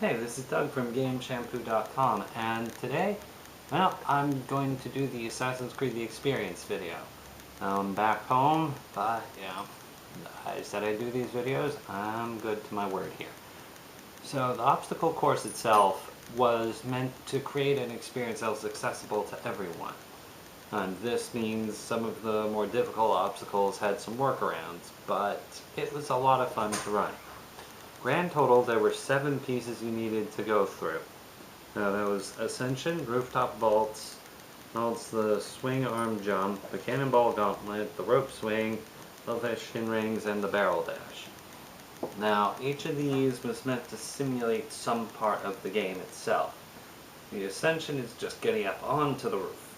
Hey, this is Doug from GameShampoo.com, and today, well, I'm going to do the Assassin's Creed The Experience video. Back home, but, I said I'd do these videos, I'm good to my word here. So, the obstacle course itself was meant to create an experience that was accessible to everyone. And this means some of the more difficult obstacles had some workarounds, but it was a lot of fun to run. Grand total, there were 7 pieces you needed to go through. Now, there was Ascension, Rooftop Vaults, the Swing Arm Jump, the Cannonball Gauntlet, the Rope Swing, Elevation Rings, and the Barrel Dash. Now, each of these was meant to simulate some part of the game itself. The Ascension is just getting up onto the roof.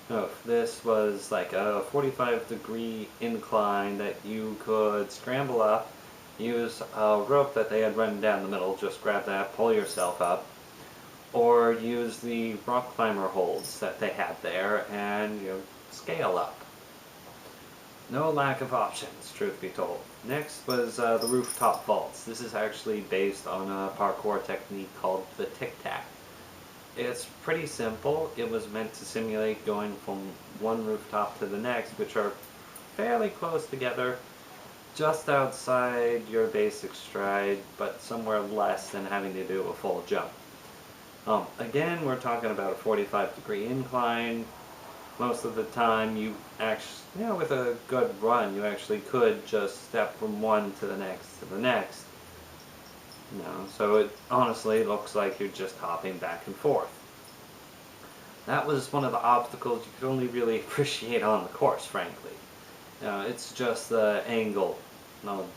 Now, this was like a 45-degree incline that you could scramble up, use a rope that they had run down the middle, just grab that, pull yourself up, or use the rock climber holds that they had there and scale up. No lack of options, truth be told. Next was the rooftop vaults. This is actually based on a parkour technique called the tic-tac. It's pretty simple. It was meant to simulate going from one rooftop to the next, which are fairly close together, just outside your basic stride, but somewhere less than having to do a full jump. Again, we're talking about a 45-degree incline. Most of the time, you actually, with a good run, you actually could just step from one to the next to the next. So it honestly looks like you're just hopping back and forth. That was one of the obstacles you could only really appreciate on the course, frankly. It's just the angle.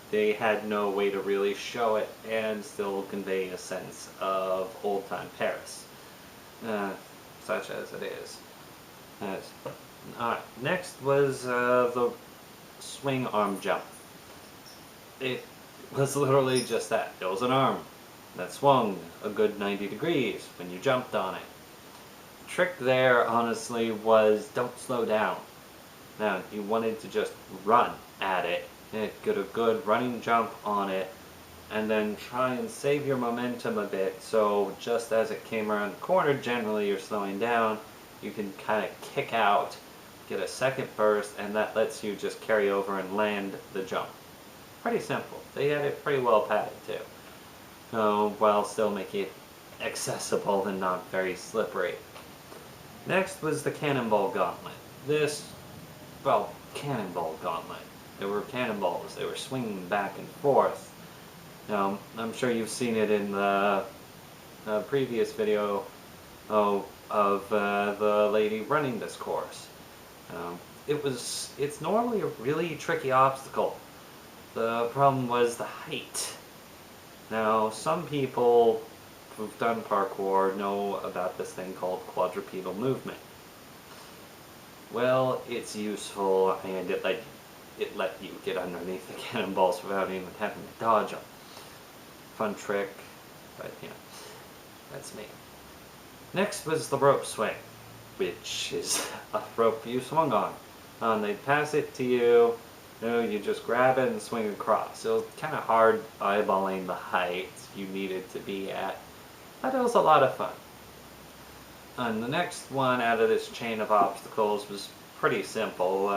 They had no way to really show it and still convey a sense of old-time Paris, such as it is. Alright, next was the swing arm jump. It was literally just that. It was an arm that swung a good 90 degrees when you jumped on it. The trick there, honestly, was don't slow down. Now, you wanted to just run at it, get a good running jump on it, and then try and save your momentum a bit, so just as it came around the corner, generally you're slowing down, you can kind of kick out, get a second burst, and that lets you just carry over and land the jump. Pretty simple. They had it pretty well padded too, while still making it accessible and not very slippery. Next was the Cannonball Gauntlet. Cannonball Gauntlet. There were cannonballs. They were swinging back and forth. I'm sure you've seen it in the previous video of the lady running this course. It's normally a really tricky obstacle. The problem was the height. Now, some people who've done parkour know about this thing called quadrupedal movement. Well, it's useful, and it let you get underneath the cannonballs without even having to dodge them. Fun trick, but that's me. Next was the rope swing, which is a rope you swung on. They'd pass it to you, you just grab it and swing across. It was kind of hard eyeballing the height you needed to be at, but it was a lot of fun. And the next one out of this chain of obstacles was pretty simple.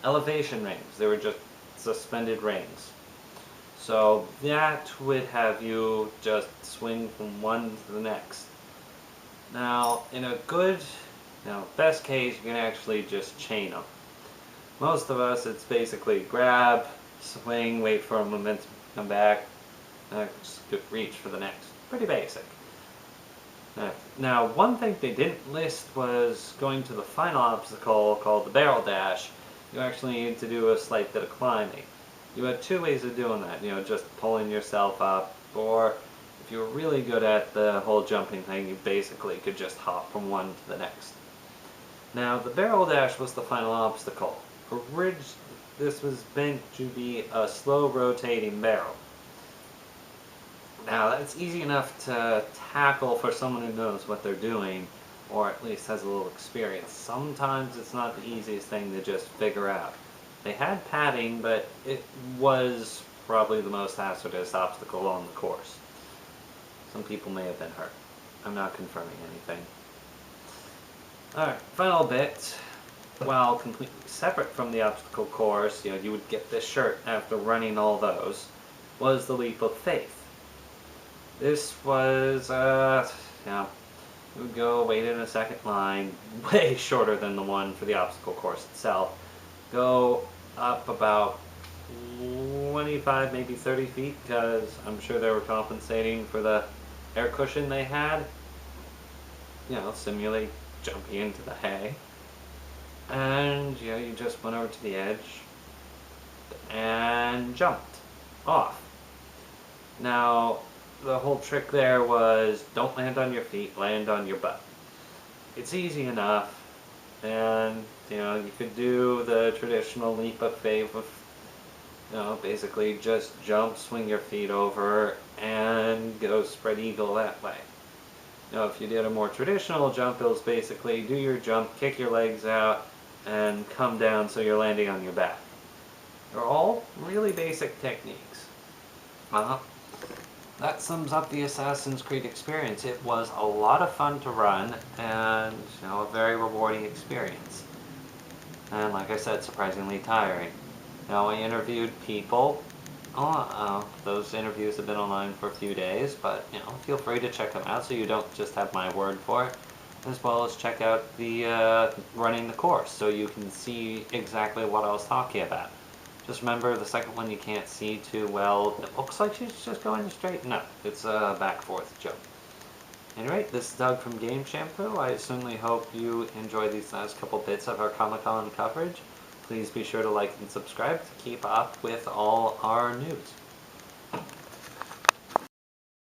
Elevation rings. They were just suspended rings. So that would have you just swing from one to the next. Now, in a good, best case, you can actually just chain them. Most of us, it's basically grab, swing, wait for a momentum to come back, just reach for the next. Pretty basic. Now, one thing they didn't list was going to the final obstacle called the Barrel Dash. You actually need to do a slight bit of climbing. You had 2 ways of doing that, just pulling yourself up, or if you were really good at the whole jumping thing, you basically could just hop from one to the next. Now, the Barrel Dash was the final obstacle. This was meant to be a slow rotating barrel. Now, that's easy enough to tackle for someone who knows what they're doing, or at least has a little experience. Sometimes it's not the easiest thing to just figure out. They had padding, but it was probably the most hazardous obstacle on the course. Some people may have been hurt. I'm not confirming anything. Alright, final bit. While completely separate from the obstacle course, you would get this shirt after running all those, was the leap of faith. This was, you would go wait in a second line, way shorter than the one for the obstacle course itself. Go up about 25, maybe 30 feet, because I'm sure they were compensating for the air cushion they had. Simulate jumping into the hay. And, you just went over to the edge and jumped off. Now, the whole trick there was don't land on your feet, land on your butt. It's easy enough, and, you could do the traditional leap of faith of, basically just jump, swing your feet over, and go spread eagle that way. If you did a more traditional jump, it was basically do your jump, kick your legs out, and come down so you're landing on your back. They're all really basic techniques. That sums up the Assassin's Creed experience. It was a lot of fun to run, and a very rewarding experience. And like I said, surprisingly tiring. I interviewed people. Those interviews have been online for a few days, but feel free to check them out so you don't just have my word for it, as well as check out the running the course so you can see exactly what I was talking about. Just remember, the second one you can't see too well. It looks like she's just going straight. No, it's a back-forth jump. Anyway, this is Doug from GameShampoo. I certainly hope you enjoyed these last couple bits of our Comic-Con coverage. Please be sure to like and subscribe to keep up with all our news.